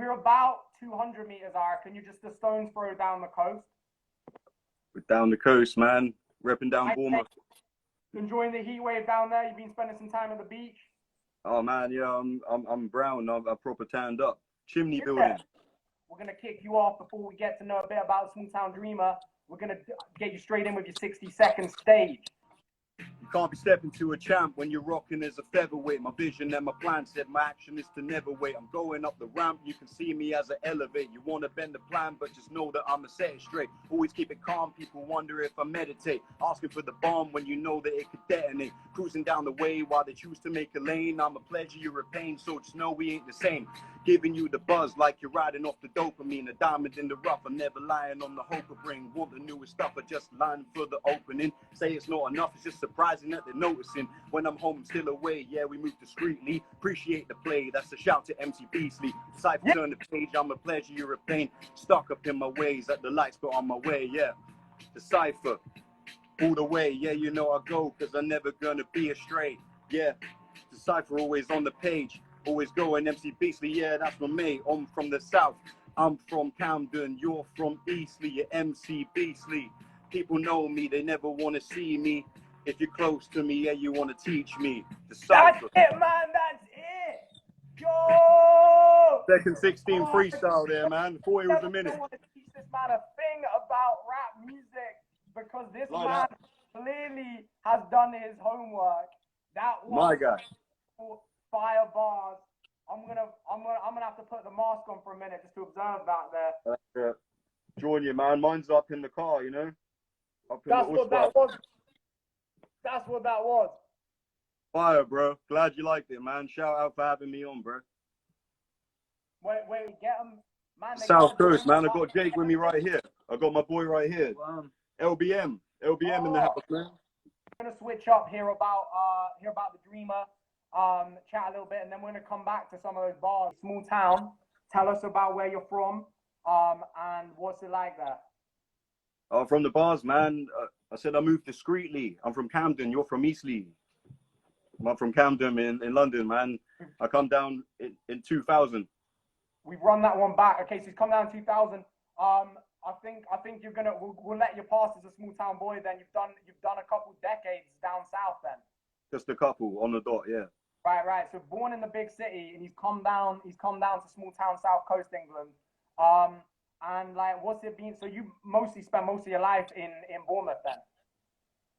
we're about 200 meters, I reckon. You're just a stone's throw down the coast. We're down the coast, man. Repping down Bournemouth. Enjoying the heat wave down there. You've been spending some time at the beach. Oh man, yeah, I'm brown. I've proper tanned up. Chimney building. We're gonna kick you off before we get to know a bit about Smalltown Dreamer. We're gonna get you straight in with your 60-second stage. You can't be stepping to a champ when you're rocking as a featherweight. My vision and my plan said my action is to never wait. I'm going up the ramp, you can see me as I elevate. You want to bend the plan, but just know that I'ma set it straight. Always keep it calm, people wonder if I meditate. Asking for the bomb when you know that it could detonate. Cruising down the way while they choose to make a lane. I'm a pleasure, you're a pain, so just know we ain't the same. Giving you the buzz like you're riding off the dopamine. A diamond in the rough, I'm never lying on the hope of bring. Want the newest stuff, I just line for the opening. Say it's not enough, it's just surprising that they're noticing. When I'm home, I'm still away, yeah, we move discreetly. Appreciate the play, that's a shout to MC Beastly. Decypher, turn the page, I'm a pleasure, you're a pain. Stuck up in my ways, at the lights, but on my way, yeah. Decypher, all the way, yeah, you know I go, cause I'm never gonna be astray, yeah. Decypher always on the page. Always going MC Beastly, yeah, that's my mate. I'm from the south, I'm from Camden, you're from Eastleigh, you're MC Beastly. People know me, they never want to see me. If you're close to me, yeah, you want to teach me. That's it, man, that's it. Yo! Second 16 freestyle there, man. 40 was a minute. I want to teach this man a thing about rap music because this man clearly has done his homework. That was my guy. Fire bars. I'm gonna have to put the mask on for a minute just to observe that there. Join you, man. Mine's up in the car, you know. That's what that was. That's what that was. Fire, bro. Glad you liked it, man. Shout out for having me on, bro. Wait, get him, man. South Coast, man. I got Jake with me right here. I got my boy right here. LBM in the house, man. I'm gonna switch up here about the Dreamer. Chat a little bit, and then we're gonna come back to some of those bars. Smalltown. Tell us about where you're from, and what's it like there. From the bars, man. I said I moved discreetly. I'm from Camden. You're from Eastleigh. I'm from Camden in London, man. I come down in 2000. We've run that one back. Okay, so he's come down in 2000. I think you're gonna. We'll let you pass as a small town boy. Then you've done a couple decades down south. Then. Just a couple on the dot, yeah. Right. So born in the big city, and he's come down to small town South Coast England. And like, what's it been? So you mostly spent most of your life in Bournemouth then?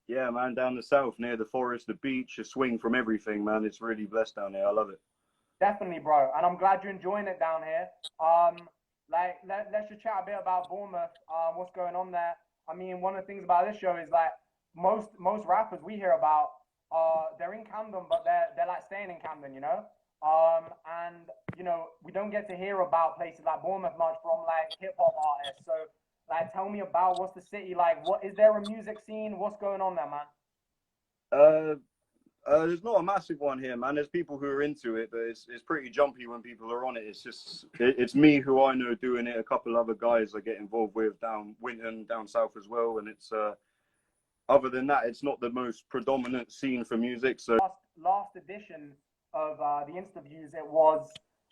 Yeah, man, down the south near the forest, the beach, a swing from everything, man. It's really blessed down there. I love it. Definitely, bro. And I'm glad you're enjoying it down here. Like, let's just chat a bit about Bournemouth. What's going on there? I mean, one of the things about this show is like most rappers we hear about, they're in Camden, but they're like staying in Camden, you know. And you know, we don't get to hear about places like Bournemouth much from like hip hop artists. So, like, tell me about what's the city like. What is there a music scene? What's going on there, man? There's not a massive one here, man. There's people who are into it, but it's pretty jumpy when people are on it. It's just it's me who I know doing it. A couple other guys I get involved with down Winton, down south as well, and it's other than that, it's not the most predominant scene for music. So last edition of the Insterviews, it was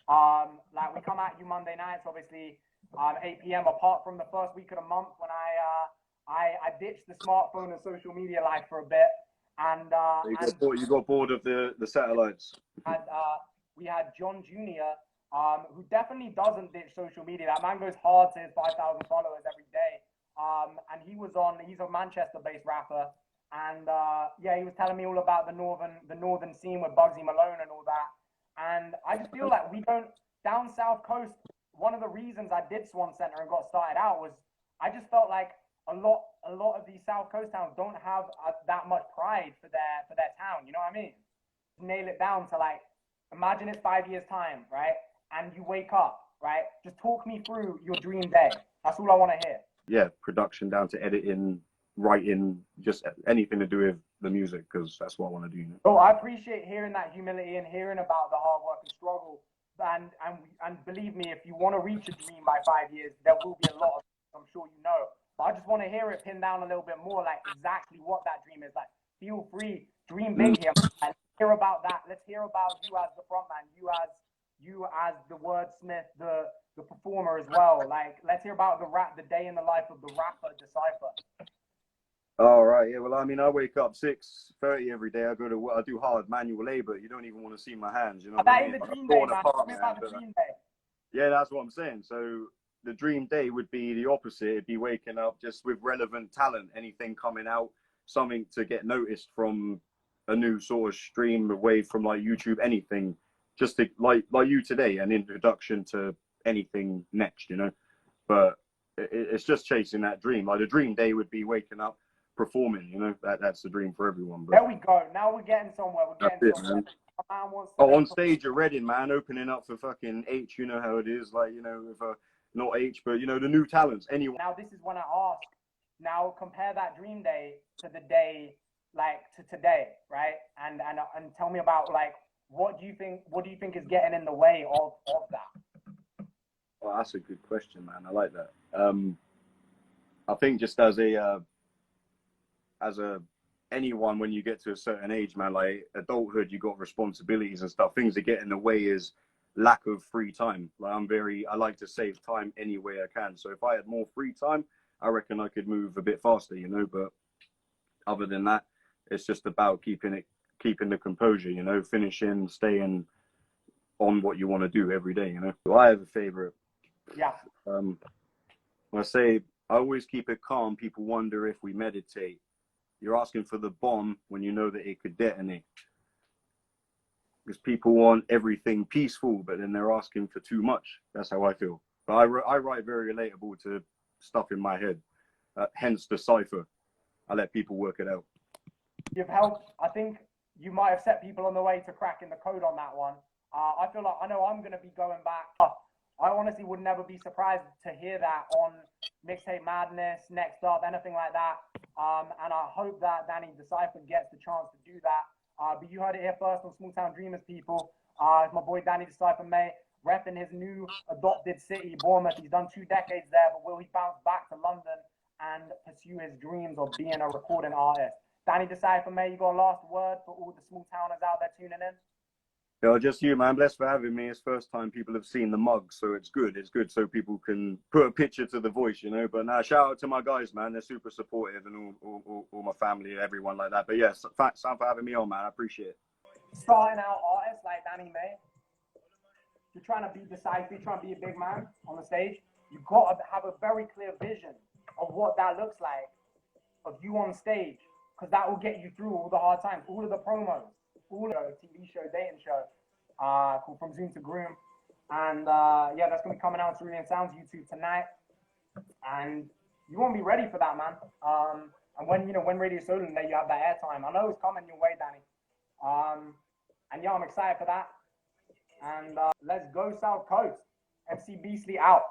like we come at you Monday nights, obviously 8 p.m. Apart from the first week of the month when I ditched the smartphone and social media life for a bit, and you got bored of the satellites. And we had John Jr., who definitely doesn't ditch social media. That man goes hard to his 5,000 followers every day. And he's a Manchester-based rapper, and yeah, he was telling me all about the northern scene with Bugsy Malone and all that. And I just feel like we don't down South Coast. One of the reasons I did Swan Center and got started out was I just felt like a lot of these South Coast towns don't have that much pride for their town. You know what I mean? Nail it down to like, imagine it's 5 years time, right? And you wake up, right? Just talk me through your dream day. That's all I want to hear. Yeah, production down to editing, writing, just anything to do with the music, because that's what I want to do. Oh, I appreciate hearing that humility and hearing about the hard work and struggle. And believe me, if you want to reach a dream by 5 years, there will be a lot of things, I'm sure you know. But I just want to hear it pinned down a little bit more, like exactly what that dream is. Like, feel free, dream big here. And hear about that. Let's hear about you as the frontman, you as the wordsmith, the performer as well. Like, let's hear about the day in the life of the rapper Decypher. All right, yeah. Well, I mean, I wake up 6:30 every day. I do hard manual labor. You don't even want to see my hands. You know what I That mean? in the Like, dream I'm day, torn man. apart, Tell me about man. the dream day. Yeah, that's what I'm saying. So the dream day would be the opposite. It'd be waking up just with relevant talent, anything coming out, something to get noticed from a new sort of stream away from like YouTube, anything, just to, like you today, an introduction to anything next, you know. But it's just chasing that dream. Like the dream day would be waking up, performing, you know. That's the dream for everyone. But there we go. Now we're getting somewhere. We're getting somewhere. man. Man wants to Oh, on stage at Reading, man, opening up for fucking H. You know how it is, like, you know, with not H, but you know the new talents. Anyone. Now this is when I ask. Now compare that dream day to the day, like to today, right? And tell me about like what do you think is getting in the way of that? Well, that's a good question, man. I like that. I think just as a anyone, when you get to a certain age, man, like adulthood, you got responsibilities and stuff. Things that get in the way is lack of free time. Like I like to save time any way I can. So if I had more free time, I reckon I could move a bit faster, you know. But other than that, it's just about keeping the composure, you know, finishing, staying on what you want to do every day, you know. So I have a favorite. Yeah. When I say I always keep it calm, people wonder if we meditate. You're asking for the bomb when you know that it could detonate. Because people want everything peaceful, but then they're asking for too much. That's how I feel. But I write very relatable to stuff in my head. Hence Decypher. I let people work it out. You've helped. I think you might have set people on the way to cracking the code on that one. I feel like I know I'm going to be going back. I honestly would never be surprised to hear that on Mixtape Madness, Next Up, anything like that. And I hope that Danny Decypher gets the chance to do that. But you heard it here first on Smalltown Dreamers, people. It's my boy Danny Decypher, mate, repping his new adopted city, Bournemouth. He's done 2 decades there, but will he bounce back to London and pursue his dreams of being a recording artist? Danny Decypher, mate, you got a last word for all the small towners out there tuning in? Yo, just you, man. Blessed for having me. It's first time people have seen the mug, so it's good. It's good so people can put a picture to the voice, you know. But now, shout out to my guys, man. They're super supportive, and all my family, everyone like that. But yes, thanks for having me on, man. I appreciate it. Starting out artists like Danny May, you're trying to be Decypher, you're trying to be a big man on the stage. You've got to have a very clear vision of what that looks like, of you on stage, because that will get you through all the hard times, all of the promos, all of the TV show, dating show, called From Zoom to Groom. And yeah, that's going to be coming out to Cerulean Sounds YouTube tonight. And you won't be ready for that, man. And when Radio Solar Day, you have that airtime. I know it's coming your way, Danny. And yeah, I'm excited for that. And let's go South Coast. MC Beastly out.